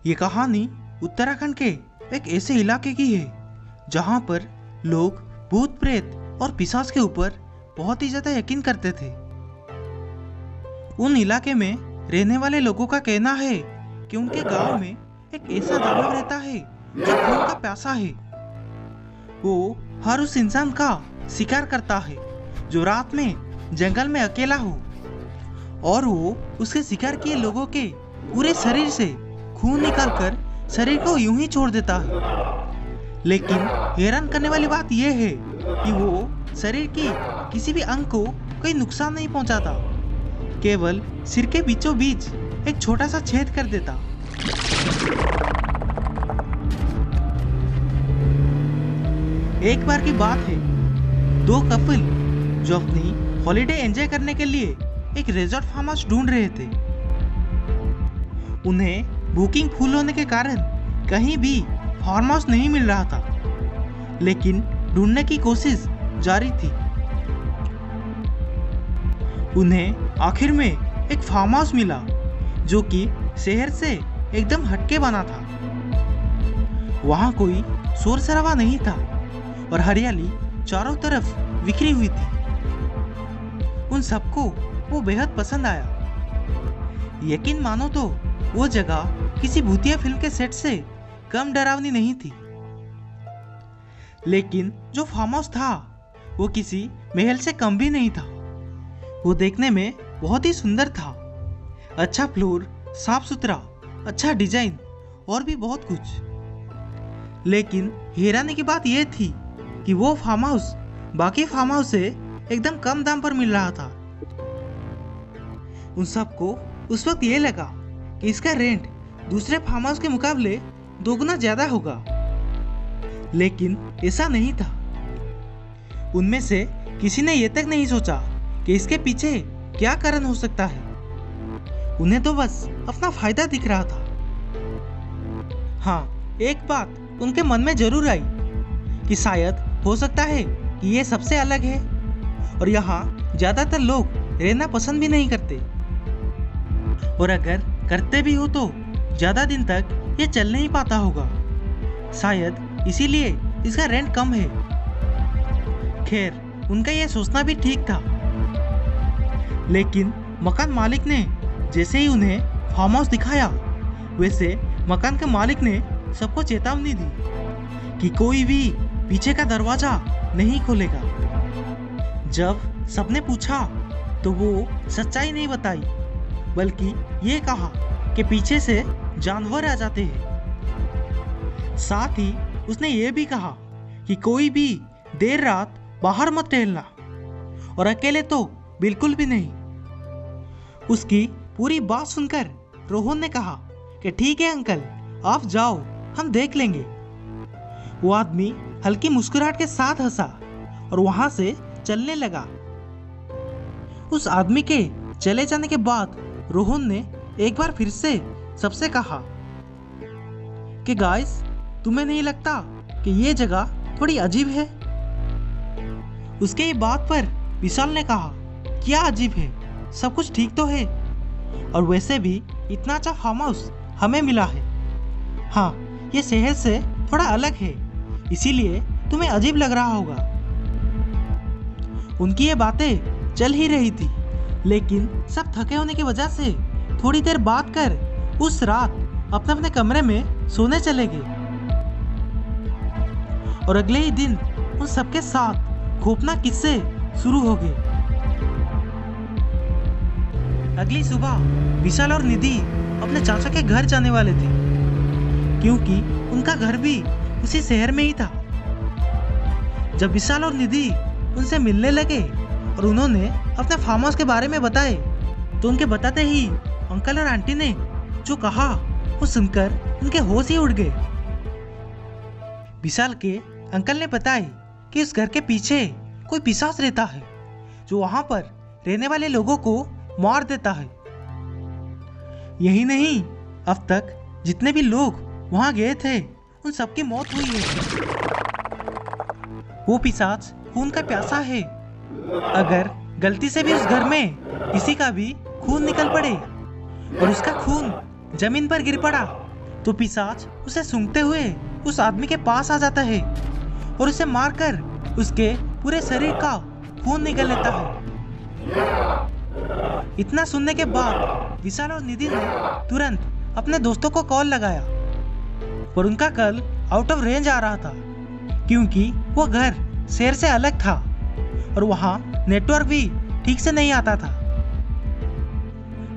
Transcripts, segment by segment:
ये कहानी उत्तराखंड के एक ऐसे इलाके की है जहाँ पर लोग भूत प्रेत और पिशाच के ऊपर बहुत ही ज्यादा यकीन करते थे। उन इलाके में रहने वाले लोगों का कहना है कि उनके गांव में एक ऐसा दानव रहता है जो खून का प्यासा है। वो हर उस इंसान का शिकार करता है जो रात में जंगल में अकेला हो, और वो उसके शिकार किए लोगों के पूरे शरीर से खून निकालकर शरीर को यूं ही छोड़ देता है। लेकिन हैरान करने वाली बात यह है कि वो शरीर की किसी भी अंग को कोई नुकसान नहीं पहुंचाता, केवल सिर के बीचों बीच एक छोटा सा छेद कर देता। एक बार की बात है, दो कपल जो अपनी हॉलिडे एंजॉय करने के लिए एक रिजॉर्ट फार्म हाउस ढूंढ रहे थे। उन्हें बुकिंग फुल होने के कारण कहीं भी फार्म हाउस नहीं मिल रहा था, लेकिन ढूंढने की कोशिश जारी थी। उन्हें आखिर में एक फार्म हाउस मिला जो कि शहर से एकदम हटके बना था। वहां कोई शोर शराबा नहीं था और हरियाली चारों तरफ बिखरी हुई थी। उन सबको वो बेहद पसंद आया। यकीन मानो तो वो जगह किसी भूतिया फिल्म के सेट से कम डरावनी नहीं थी। लेकिन जो फार्म हाउस था वो किसी महल से कम भी नहीं था। वो देखने में बहुत ही सुंदर था। अच्छा फ्लोर, साफ सुथरा, अच्छा डिजाइन और भी बहुत कुछ। लेकिन हैरानी की बात यह थी कि वो फार्म हाउस बाकी फार्म हाउस से एकदम कम दाम पर मिल रहा था। उन सबको उस वक्त ये लगा कि इसका रेंट दूसरे फार्म हाउस के मुकाबले दोगुना ज्यादा होगा, लेकिन ऐसा नहीं था। उनमें से किसी ने यह तक नहीं सोचा कि इसके पीछे क्या कारण हो सकता है। उन्हें तो बस अपना फायदा दिख रहा था। हाँ, एक बात उनके मन में जरूर आई कि शायद हो सकता है कि ये सबसे अलग है और यहाँ ज्यादातर लोग रहना पसंद भी नहीं करते, और अगर करते भी हो तो ज्यादा दिन तक ये चल नहीं पाता होगा। शायद इसीलिए इसका रेंट कम है। खैर, उनका ये सोचना भी ठीक था। लेकिन मकान मालिक ने जैसे ही उन्हें फार्म हाउस दिखाया, वैसे मकान के मालिक ने सबको चेतावनी दी कि कोई भी पीछे का दरवाजा नहीं खोलेगा। जब सबने पूछा तो वो सच्चाई नहीं बताई, बल्कि ये कहा कि पीछे से जानवर आ जाते हैं। साथ ही उसने ये भी कहा कि कोई भी देर रात बाहर मत टहलना, और अकेले तो बिल्कुल भी नहीं। उसकी पूरी बात सुनकर रोहन ने कहा कि ठीक है अंकल, आप जाओ, हम देख लेंगे। वो आदमी हल्की मुस्कुराहट के साथ हंसा और वहां से चलने लगा। उस आदमी के चले जाने के बाद रोहन ने एक बार फिर से सबसे कहा कि गाइस, तुम्हें नहीं लगता कि ये जगह थोड़ी अजीब है? उसके ये बात पर विशाल ने कहा, क्या अजीब है, सब कुछ ठीक तो है, और वैसे भी इतना अच्छा फार्म हाउस हमें मिला है। हाँ, ये शहर से थोड़ा अलग है, इसीलिए तुम्हें अजीब लग रहा होगा। उनकी ये बातें चल ही रही थी, लेकिन सब थके होने की वजह से थोड़ी देर बात कर उस रात अपने अपने कमरे में सोने चले गए। और अगले ही दिन उन सबके साथ खौफनाक किस्से शुरू हो गए। अगली सुबह विशाल और निधि अपने चाचा के घर जाने वाले थे, क्योंकि उनका घर भी उसी शहर में ही था। जब विशाल और निधि उनसे मिलने लगे और उन्होंने अपने फार्म हाउस के बारे में बताए, तो उनके बताते ही अंकल और आंटी ने जो कहा वो सुनकर उनके होश ही उड़ गए। विशाल के अंकल ने बताया कि उस घर के पीछे कोई पिशाच रहता है जो वहां पर रहने वाले लोगों को मार देता है। यही नहीं, अब तक जितने भी लोग वहां गए थे उन सबकी मौत हुई है। वो पिशाच खून का प्यासा है। अगर गलती से भी उस घर में किसी का भी खून निकल पड़े और उसका खून जमीन पर गिर पड़ा तो पिशाच उसे सूंघते हुए उस आदमी के पास आ जाता है और उसे मारकर उसके पूरे शरीर का खून निकल लेता है। इतना सुनने के बाद विशाल और निधि ने तुरंत अपने दोस्तों को कॉल लगाया, पर उनका कॉल आउट ऑफ रेंज आ रहा था क्योंकि वो घर शहर से अलग था और वहाँ नेटवर्क भी ठीक से नहीं आता था।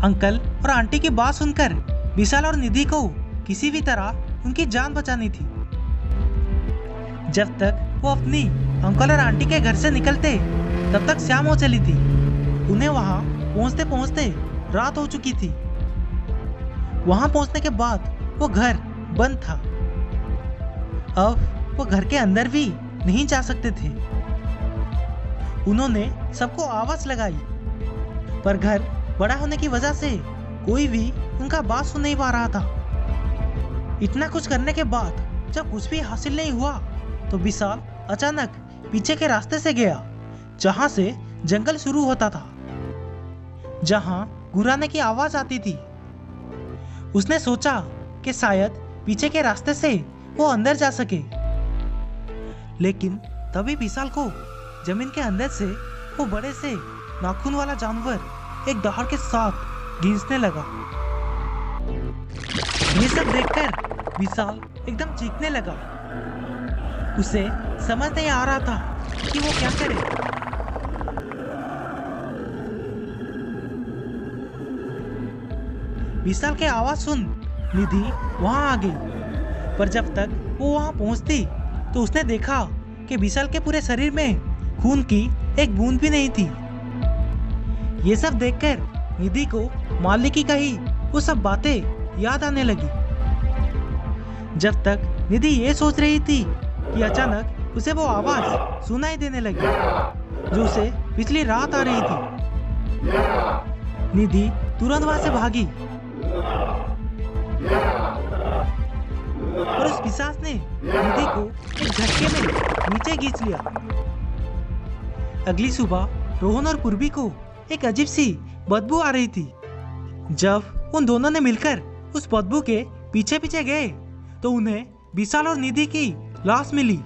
अंकल और आंटी की बात सुनकर विशाल और निधि को किसी भी तरह उनकी जान बचानी थी। जब तक वो अपनी अंकल और आंटी के घर से निकलते तब तक शाम हो चली थी। उन्हें वहां पहुंचते पहुंचते रात हो चुकी थी। वहां पहुंचने के बाद वो घर बंद था। अब वो घर के अंदर भी नहीं जा सकते थे। उन्होंने सबको आवाज लगाई, पर घर बड़ा होने की वजह से कोई भी उनका बात सुन नहीं पा रहा था। इतना कुछ करने के बाद जब कुछ भी हासिल नहीं हुआ तो विशाल अचानक पीछे के रास्ते से गया जहां से जंगल शुरू होता था, जहां गुर्राने की आवाज आती थी। उसने सोचा कि शायद पीछे के रास्ते से वो अंदर जा सके, लेकिन तभी विशाल को जमीन के अंदर से वो बड़े से नाखून वाला जानवर एक दहाड़ के साथ गींचने लगा। ये सब देखकर विशाल एकदम चीखने लगा। उसे समझ नहीं आ रहा था कि वो क्या करे। विशाल के आवाज सुन निधि वहां आ गई, पर जब तक वो वहां पहुंचती तो उसने देखा कि विशाल के पूरे शरीर में खून की एक बूंद भी नहीं थी। ये सब देखकर निधि को मालिक की कही वो सब बातें याद आने लगी। जब तक निधि ये सोच रही थी कि अचानक उसे वो आवाज सुनाई देने लगी जो उसे पिछली रात आ रही थी। निधि तुरंत वहां से भागी और उस पिशाच ने निधि को एक झटके में नीचे खींच लिया। अगली सुबह रोहन और पूर्वी को एक अजीब सी बदबू आ रही थी। जब उन दोनों ने मिलकर उस बदबू के पीछे पीछे गए तो उन्हें विशाल और निधि की लाश मिली।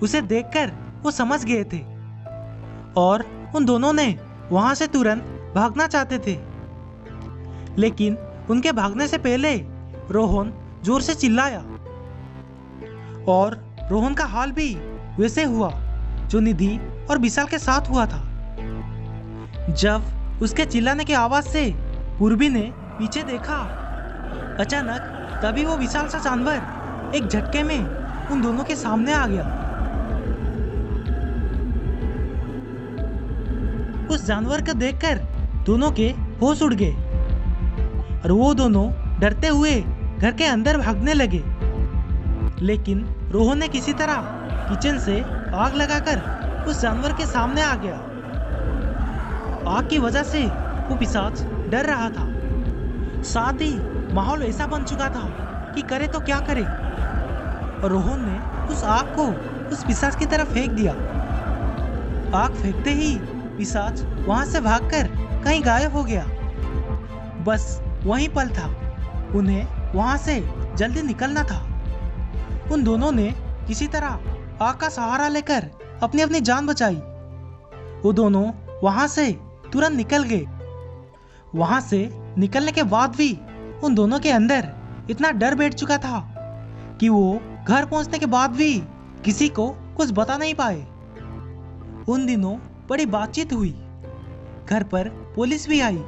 उसे देखकर वो समझ गए थे और उन दोनों ने वहां से तुरंत भागना चाहते थे, लेकिन उनके भागने से पहले रोहन जोर से चिल्लाया और रोहन का हाल भी वैसे हुआ जो निधि और विशाल के साथ हुआ था। जब उसके चिल्लाने की आवाज से पूर्वी ने पीछे देखा, अचानक तभी वो विशाल सा जानवर एक झटके में उन दोनों के सामने आ गया। उस जानवर को देखकर दोनों के होश उड़ गए और वो दोनों डरते हुए घर के अंदर भागने लगे। लेकिन रोहन ने किसी तरह किचन से आग लगाकर उस जानवर के सामने आ गया। आग की वजह से वो पिशाच डर रहा था। साथ ही माहौल ऐसा बन चुका था कि करे तो क्या करे, और रोहन ने उस आग को उस पिशाच की तरफ फेंक दिया। आग फेंकते ही पिशाच वहां से भागकर कहीं गायब हो गया। बस वही पल था, उन्हें वहां से जल्दी निकलना था। उन दोनों ने किसी तरह आग का सहारा लेकर अपनी अपनी जान बचाई। वो दोनों वहां से तुरंत निकल गए। वहां से निकलने के बाद भी उन दोनों के अंदर इतना डर बैठ चुका था कि वो घर पहुंचने के बाद भी किसी को कुछ बता नहीं पाए। उन दिनों बड़ी बातचीत हुई, घर पर पुलिस भी आई।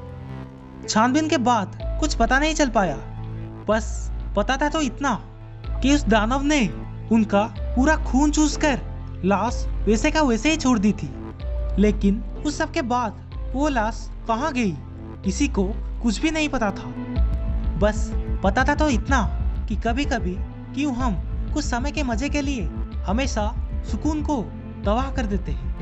छानबीन के बाद कुछ पता नहीं चल पाया, बस पता था तो इतना कि उस दानव ने उनका पूरा खून चूसकर लाश वैसे का वैसे ही छोड़ दी थी। लेकिन उस सब के बाद वो लाश कहाँ गई किसी को कुछ भी नहीं पता था। बस पता था तो इतना कि कभी कभी क्यों हम कुछ समय के मजे के लिए हमेशा सुकून को तबाह कर देते हैं।